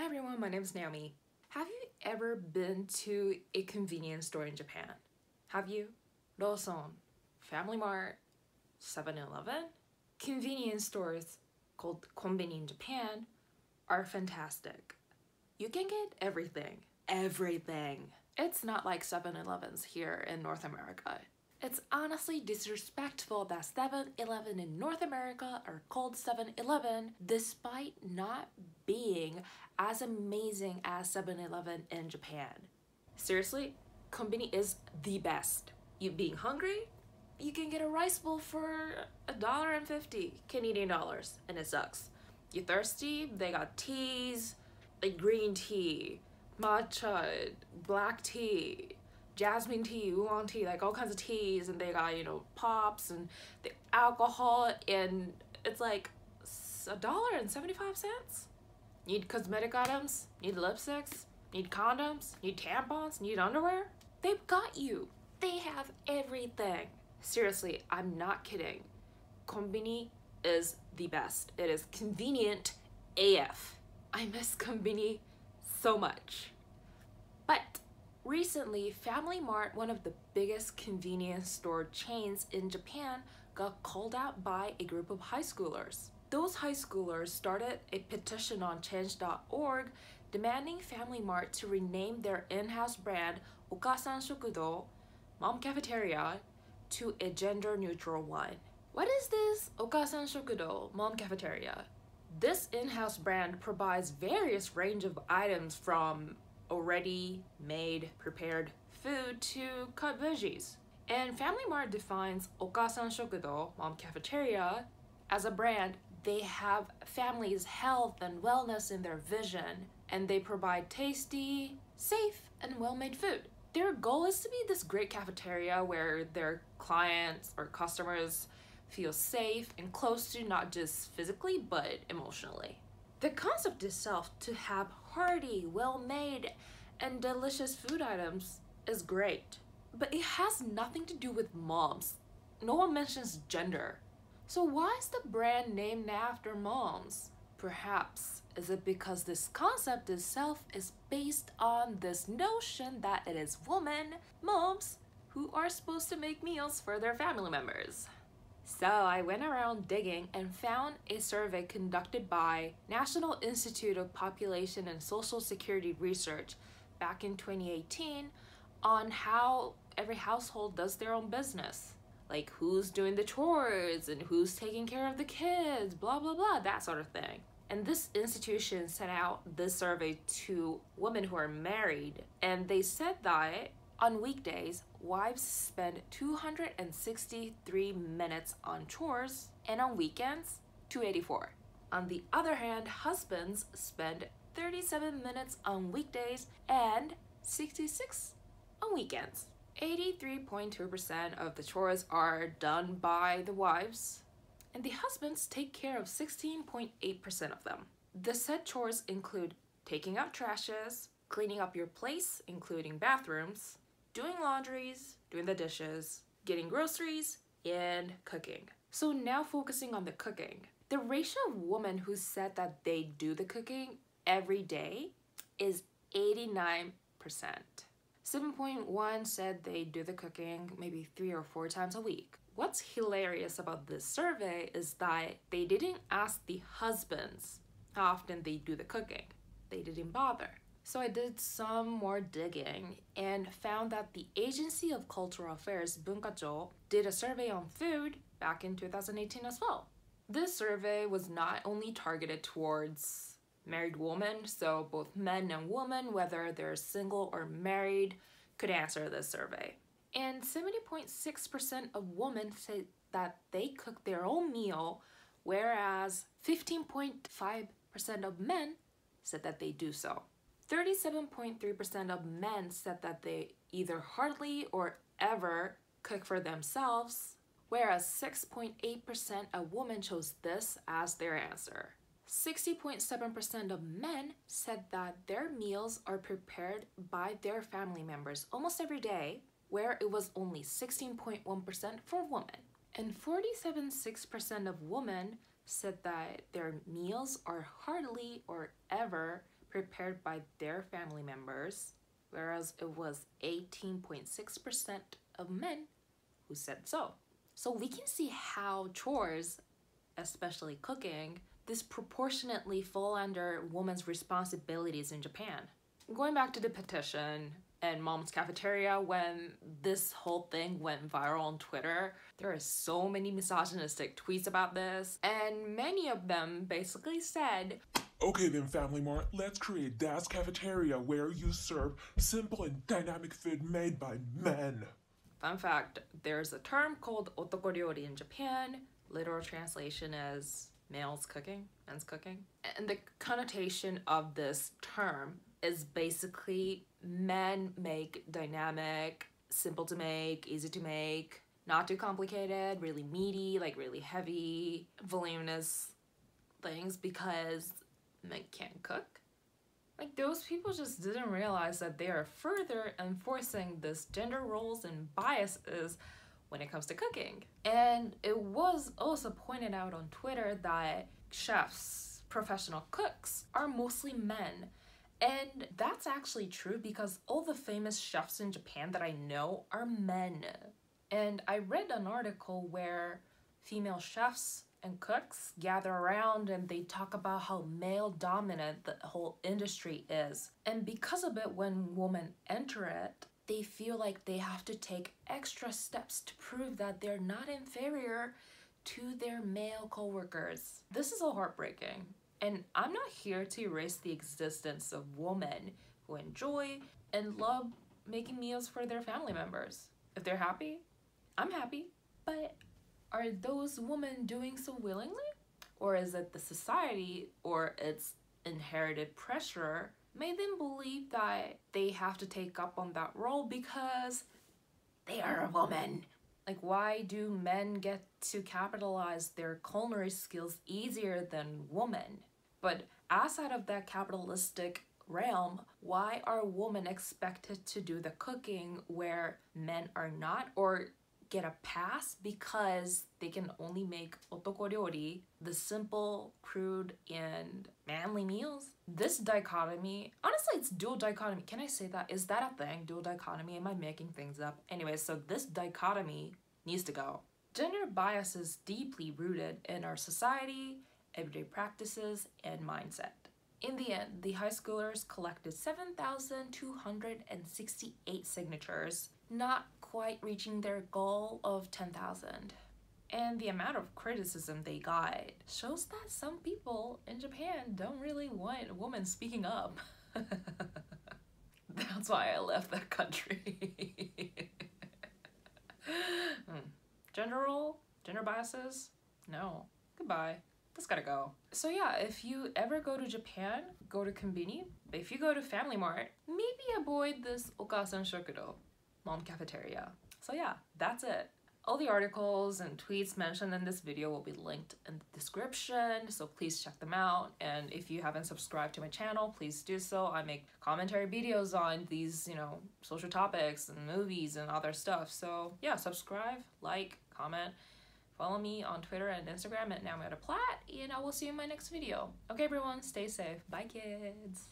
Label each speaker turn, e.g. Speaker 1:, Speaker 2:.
Speaker 1: everyone, my name is Naomi. Have you ever been to a convenience store in Japan? Have you? Lawson, Family Mart, 7-Eleven? Convenience stores called Kombini in Japan are fantastic. You can get everything. Everything. It's not like 7-Elevens here in North America. It's honestly disrespectful that 7-Eleven in North America are called 7-Eleven despite not being as amazing as 7-Eleven in Japan. Seriously, Kombini is the best. You being hungry? You can get a rice bowl for $1.50 Canadian dollars, and it sucks. You thirsty? They got teas, like green tea, matcha, black tea, jasmine tea, oolong tea, like all kinds of teas, and they got, pops and the alcohol, and it's like $1.75. Need cosmetic items, need lipsticks, need condoms, need tampons, need underwear? They've got you. They have everything. Seriously, I'm not kidding. Kombini is the best. It is convenient AF. I miss Kombini so much. But recently, Family Mart, one of the biggest convenience store chains in Japan, got called out by a group of high schoolers. Those high schoolers started a petition on change.org demanding Family Mart to rename their in-house brand Okaasan Shokudo, Mom Cafeteria, to a gender-neutral one. What is this Okaasan Shokudo, Mom Cafeteria? This in-house brand provides various range of items from already made, prepared food to cut veggies. And Family Mart defines Okaasan Shokudo, Mom Cafeteria, as a brand. They have families' health and wellness in their vision, and they provide tasty, safe, and well-made food. Their goal is to be this great cafeteria where their clients or customers feel safe and close to, not just physically, but emotionally. The concept itself, to have hearty, well-made, and delicious food items, is great. But it has nothing to do with moms. No one mentions gender. So why is the brand named after moms? Perhaps is it because this concept itself is based on this notion that it is women, moms, who are supposed to make meals for their family members. So I went around digging and found a survey conducted by National Institute of Population and Social Security Research back in 2018 on how every household does their own business. Like who's doing the chores and who's taking care of the kids, blah, blah, blah, that sort of thing. And this institution sent out this survey to women who are married, and they said that on weekdays, wives spend 263 minutes on chores, and on weekends, 284. On the other hand, husbands spend 37 minutes on weekdays and 66 on weekends. 83.2% of the chores are done by the wives, and the husbands take care of 16.8% of them. The said chores include taking out trashes, cleaning up your place, including bathrooms, doing laundries, doing the dishes, getting groceries, and cooking. So now focusing on the cooking. The ratio of women who said that they do the cooking every day is 89%. 7.1 said they do the cooking maybe 3 or 4 times a week. What's hilarious about this survey is that they didn't ask the husbands how often they do the cooking. They didn't bother. So I did some more digging and found that the Agency of Cultural Affairs, Bunkacho, did a survey on food back in 2018 as well. This survey was not only targeted towards married women, so both men and women, whether they're single or married, could answer this survey. And 70.6% of women say that they cook their own meal, whereas 15.5% of men said that they do so. 37.3% of men said that they either hardly or ever cook for themselves, whereas 6.8% of women chose this as their answer. 60.7% of men said that their meals are prepared by their family members almost every day, where it was only 16.1% for women. And 47.6% of women said that their meals are hardly or ever prepared by their family members, whereas it was 18.6% of men who said so. So we can see how chores, especially cooking, disproportionately fall under women's responsibilities in Japan. Going back to the petition and Mom's Cafeteria, when this whole thing went viral on Twitter, there are so many misogynistic tweets about this, and many of them basically said,
Speaker 2: okay then, Family Mart, let's create Das Cafeteria where you serve simple and dynamic food made by men.
Speaker 1: Fun fact, there's a term called otokoryori in Japan. Literal translation is males cooking, men's cooking. And the connotation of this term is basically men make dynamic, simple to make, easy to make, not too complicated, really meaty, like really heavy, voluminous things because men can't cook. Like, those people just didn't realize that they are further enforcing this gender roles and biases when it comes to cooking. And it was also pointed out on Twitter that chefs, professional cooks, are mostly men. And that's actually true because all the famous chefs in Japan that I know are men. And I read an article where female chefs and cooks gather around and they talk about how male dominant the whole industry is. And because of it, when women enter it, they feel like they have to take extra steps to prove that they're not inferior to their male coworkers. This is all heartbreaking. And I'm not here to erase the existence of women who enjoy and love making meals for their family members. If they're happy, I'm happy. But are those women doing so willingly? Or is it the society or its inherited pressure made them believe that they have to take up on that role because they are a woman? Like, why do men get to capitalize their culinary skills easier than women? But outside of that capitalistic realm, why are women expected to do the cooking where men are not, or get a pass because they can only make otokoryori, the simple, crude, and manly meals? This dichotomy, honestly, it's dual dichotomy. Can I say that? Is that a thing? Dual dichotomy? Am I making things up? Anyway, so this dichotomy needs to go. Gender bias is deeply rooted in our society, everyday practices, and mindset. In the end, the high schoolers collected 7,268 signatures, not quite reaching their goal of 10,000. And the amount of criticism they got shows that some people in Japan don't really want a woman speaking up. That's why I left that country. Gender role? Gender biases? No. Goodbye. This gotta go. So yeah, if you ever go to Japan, go to Kombini. But if you go to Family Mart, maybe avoid this Okaasan Shokudo, Mom Cafeteria. So yeah, that's it. All the articles and tweets mentioned in this video will be linked in the description, so please check them out. And if you haven't subscribed to my channel, please do so. I make commentary videos on these, social topics and movies and other stuff. So yeah, subscribe, like, comment. Follow me on Twitter and Instagram at @NaomiOtaPlat, and I will see you in my next video. Okay, everyone, stay safe. Bye, kids.